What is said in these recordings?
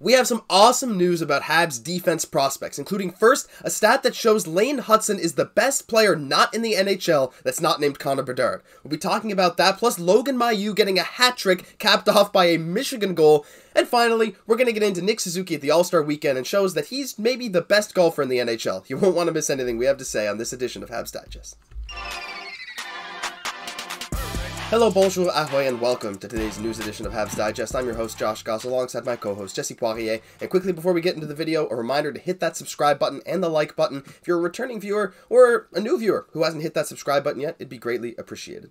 We have some awesome news about Habs defense prospects, including first, a stat that shows Lane Hutson is the best player not in the NHL that's not named Connor Bedard. We'll be talking about that, plus Logan Mailloux getting a hat trick capped off by a Michigan goal. And finally, we're going to get into Nick Suzuki at the All-Star Weekend and shows that he's maybe the best golfer in the NHL. You won't want to miss anything we have to say on this edition of Habs Digest. Hello, bonjour, ahoy, and welcome to today's news edition of Habs Digest. I'm your host, Josh Gosse, alongside my co-host, Jesse Poirier. And quickly before we get into the video, a reminder to hit that subscribe button and the like button. If you're a returning viewer or a new viewer who hasn't hit that subscribe button yet, it'd be greatly appreciated.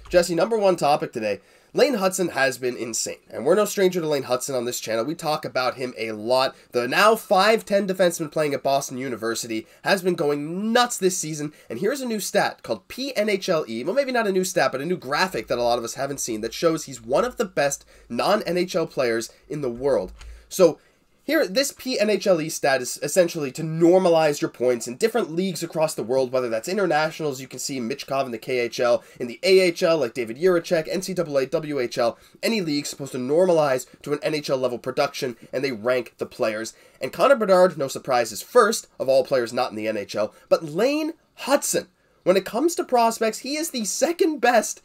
Jesse, number one topic today. Lane Hutson has been insane, and we're no stranger to Lane Hutson on this channel. We talk about him a lot. The now 5'10" defenseman playing at Boston University has been going nuts this season, and here's a new stat called PNHLE. Well, maybe not a new stat, but a new graphic that a lot of us haven't seen that shows he's one of the best non-NHL players in the world. So here, this PNHLE stat is essentially to normalize your points in different leagues across the world, whether that's internationals, you can see Michkov in the KHL, in the AHL, like David Juraj, NCAA, WHL, any league supposed to normalize to an NHL level production, and they rank the players. And Connor Bedard, no surprise, is first of all players not in the NHL, but Lane Hutson, when it comes to prospects, he is the second best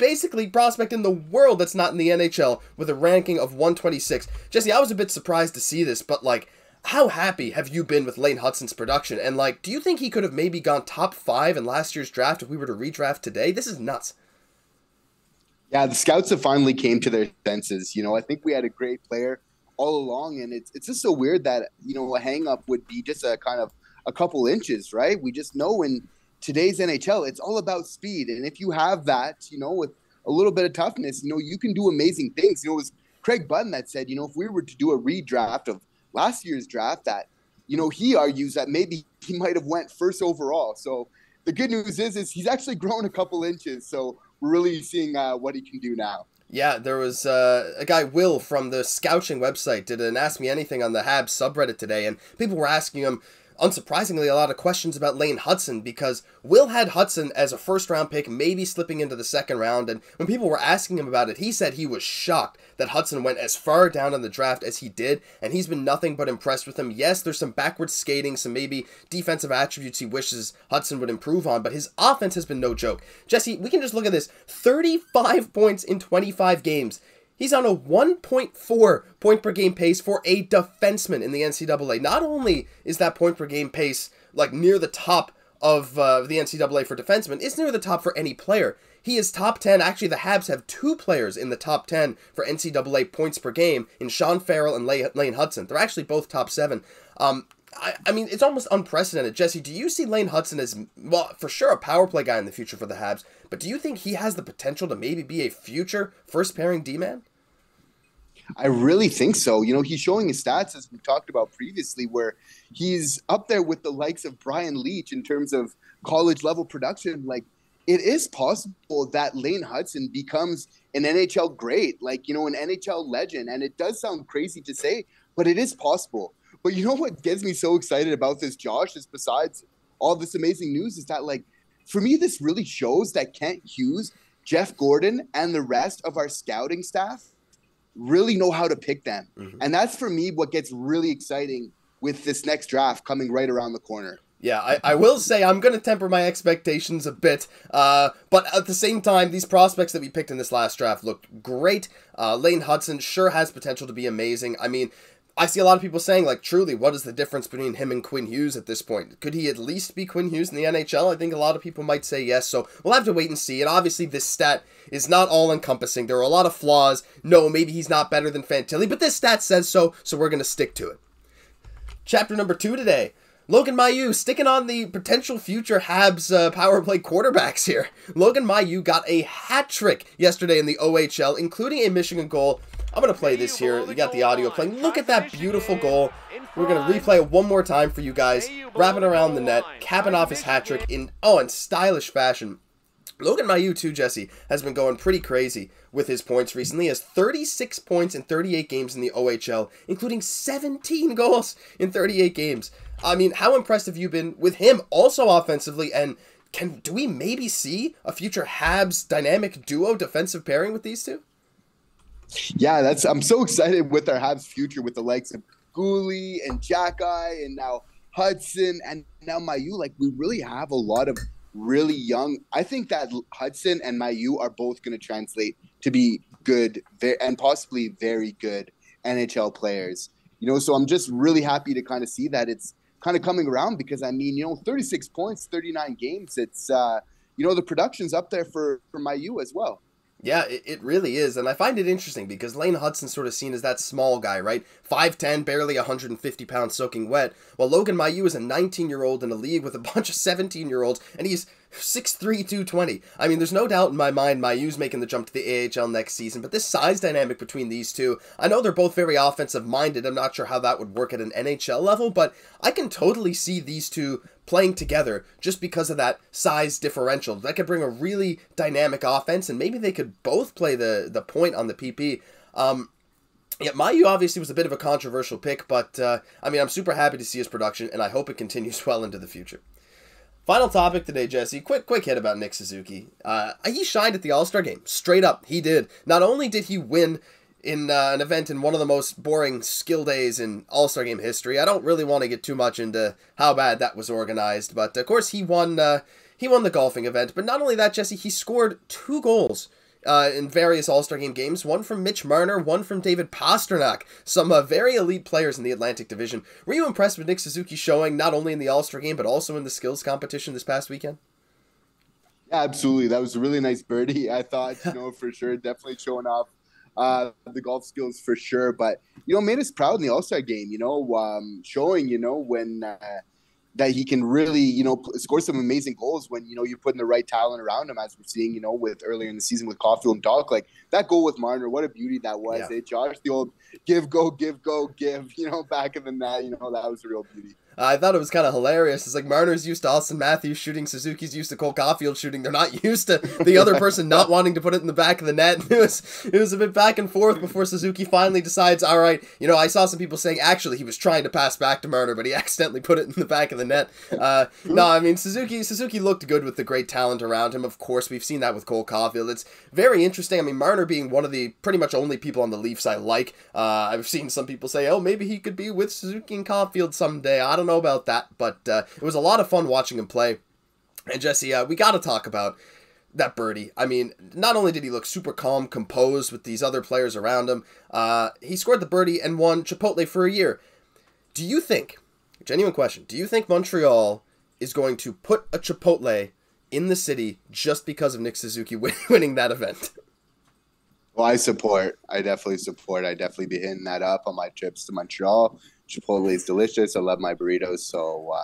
basically prospect in the world that's not in the NHL with a ranking of 126. Jesse, I was a bit surprised to see this, but like, how happy have you been with Lane Hutson's production? And like, do you think he could have maybe gone top 5 in last year's draft if we were to redraft today? This is nuts. Yeah, the scouts have finally came to their senses. You know, I think we had a great player all along, and it's just so weird that, you know, a hang-up would be just a kind of a couple inches, right? We just know in today's NHL, it's all about speed. And if you have that, you know, with a little bit of toughness, you know, you can do amazing things. You know, it was Craig Button that said, you know, if we were to do a redraft of last year's draft, that, you know, he argues that maybe he might have went first overall. So the good news is he's actually grown a couple inches. So we're really seeing what he can do now. Yeah, there was a guy, Will, from the Scouching website, did an Ask Me Anything on the Habs subreddit today, and people were asking him, unsurprisingly, a lot of questions about Lane Hutson, because Will had Hutson as a first-round pick, maybe slipping into the second round, and when people were asking him about it, he said he was shocked that Hutson went as far down in the draft as he did, and he's been nothing but impressed with him. Yes, there's some backwards skating, some maybe defensive attributes he wishes Hutson would improve on, but his offense has been no joke. Jesse, we can just look at this. 35 points in 25 games. He's on a 1.4 point per game pace for a defenseman in the NCAA. Not only is that point per game pace like near the top of the NCAA for defensemen, it's near the top for any player. He is top 10. Actually, the Habs have 2 players in the top 10 for NCAA points per game in Sean Farrell and Lane Hutson. They're actually both top 7. I mean, it's almost unprecedented. Jesse, do you see Lane Hutson as, well, for sure a power play guy in the future for the Habs, but do you think he has the potential to maybe be a future first-pairing D-man? I really think so. You know, he's showing his stats, as we talked about previously, where he's up there with the likes of Brian Leetch in terms of college-level production. Like, it is possible that Lane Hutson becomes an NHL great, like, you know, an NHL legend. And it does sound crazy to say, but it is possible. But you know what gets me so excited about this, Josh, is besides all this amazing news, is that, like, for me, this really shows that Kent Hughes, Jeff Gordon, and the rest of our scouting staff really know how to pick them. Mm-hmm. And that's, for me, what gets really exciting with this next draft coming right around the corner. Yeah, I will say I'm going to temper my expectations a bit, but at the same time, these prospects that we picked in this last draft looked great. Lane Hutson sure has potential to be amazing. I mean, I see a lot of people saying, like, truly, what is the difference between him and Quinn Hughes at this point? Could he at least be Quinn Hughes in the NHL? I think a lot of people might say yes, so we'll have to wait and see. And obviously, this stat is not all-encompassing. There are a lot of flaws. No, maybe he's not better than Fantilli, but this stat says so, so we're going to stick to it. Chapter number 2 today. Logan Mailloux sticking on the potential future Habs power play quarterbacks here. Logan Mailloux got a hat trick yesterday in the OHL, including a Michigan goal. I'm going to play this here. You got the audio playing. Look at that beautiful goal. We're going to replay it one more time for you guys. Wrapping around the net, capping off his hat trick in stylish fashion. Logan Mailloux, too, Jesse, has been going pretty crazy with his points recently. He has 36 points in 38 games in the OHL, including 17 goals in 38 games. I mean, how impressed have you been with him also offensively? And do we maybe see a future Habs dynamic duo defensive pairing with these two? Yeah, I'm so excited with our Habs future with the likes of Guhle and Xhekaj and now Hutson and now Mailloux. Like we really have a lot of really young. I think that Hutson and Mailloux are both going to translate to be good and possibly very good NHL players. So I'm just really happy to kind of see that it's kind of coming around because I mean, 36 points, 39 games. It's the production's up there for Mailloux as well. Yeah, it really is, and I find it interesting because Lane Hutson's sort of seen as that small guy, right? 5'10", barely 150 pounds soaking wet, while Logan Mailloux is a 19-year-old in a league with a bunch of 17-year-olds, and he's 6'3", 220. I mean, there's no doubt in my mind Mailloux's making the jump to the AHL next season, but this size dynamic between these two, I know they're both very offensive-minded. I'm not sure how that would work at an NHL level, but I can totally see these two playing together just because of that size differential. That could bring a really dynamic offense, and maybe they could both play the point on the PP. Yeah, Mailloux obviously was a bit of a controversial pick, but I mean, I'm super happy to see his production, and I hope it continues well into the future. Final topic today, Jesse. Quick hit about Nick Suzuki. He shined at the All-Star game. Straight up, he did. Not only did he win in an event in one of the most boring skill days in All-Star Game history. I don't really want to get too much into how bad that was organized, but of course he won the golfing event. But not only that, Jesse, he scored 2 goals in various All-Star Game games, one from Mitch Marner, one from David Pastrnak, some very elite players in the Atlantic Division. Were you impressed with Nick Suzuki's showing, not only in the All-Star Game, but also in the skills competition this past weekend? Yeah, absolutely. That was a really nice birdie. I thought, for sure, definitely showing off the golf skills for sure, but made us proud in the All-Star game. Showing when that he can really score some amazing goals when you're putting the right talent around him, as we're seeing with earlier in the season with Caufield and Dach. Like that goal with Marner, what a beauty that was. Yeah. Josh, the old give, go, give, go, give. Back in the net, that was a real beauty. I thought it was kind of hilarious. It's like Marner's used to Austin Matthews shooting, Suzuki's used to Cole Caufield shooting. They're not used to the other person not wanting to put it in the back of the net. It was a bit back and forth before Suzuki finally decides, all right, I saw some people saying actually he was trying to pass back to Marner, but he accidentally put it in the back of the net. No, I mean, Suzuki looked good with the great talent around him. Of course, we've seen that with Cole Caufield. It's very interesting. I mean, Marner being one of the pretty much only people on the Leafs I like. I've seen some people say, oh, maybe he could be with Suzuki and Caufield someday. I don't know about that, but it was a lot of fun watching him play. And Jesse, we got to talk about that birdie. I mean, not only did he look super calm, composed with these other players around him, he scored the birdie and won Chipotle for a year. Do you think, genuine question, do you think Montreal is going to put a Chipotle in the city just because of Nick Suzuki winning that event? Well, I definitely support. I definitely be hitting that up on my trips to Montreal. Chipotle is delicious. I love my burritos. So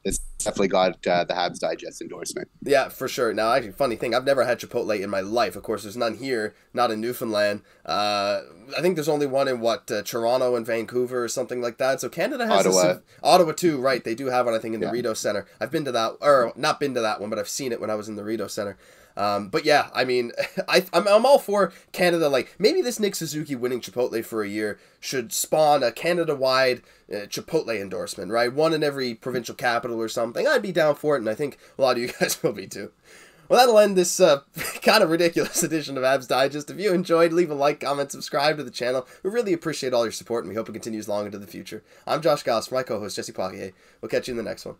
it's definitely got the Habs Digest endorsement. Yeah, for sure. Now, actually, funny thing, I've never had Chipotle in my life. Of course, there's none here, not in Newfoundland. I think there's only one in, Toronto and Vancouver or something like that. So Canada has Ottawa. Ottawa too, right. They do have one, I think, in the Rideau Center. I've been to that, or not been to that one, but I've seen it when I was in the Rideau Center. But yeah, I mean, I'm all for Canada. Like, maybe this Nick Suzuki winning Chipotle for a year should spawn a Canada-wide Chipotle endorsement, right? One in every provincial capital or something. I'd be down for it, and I think a lot of you guys will be too. Well, that'll end this kind of ridiculous edition of Habs Digest. If you enjoyed, leave a like, comment, subscribe to the channel. We really appreciate all your support, and we hope it continues long into the future. I'm Josh Gosse, for my co-host Jesse Poirier. We'll catch you in the next one.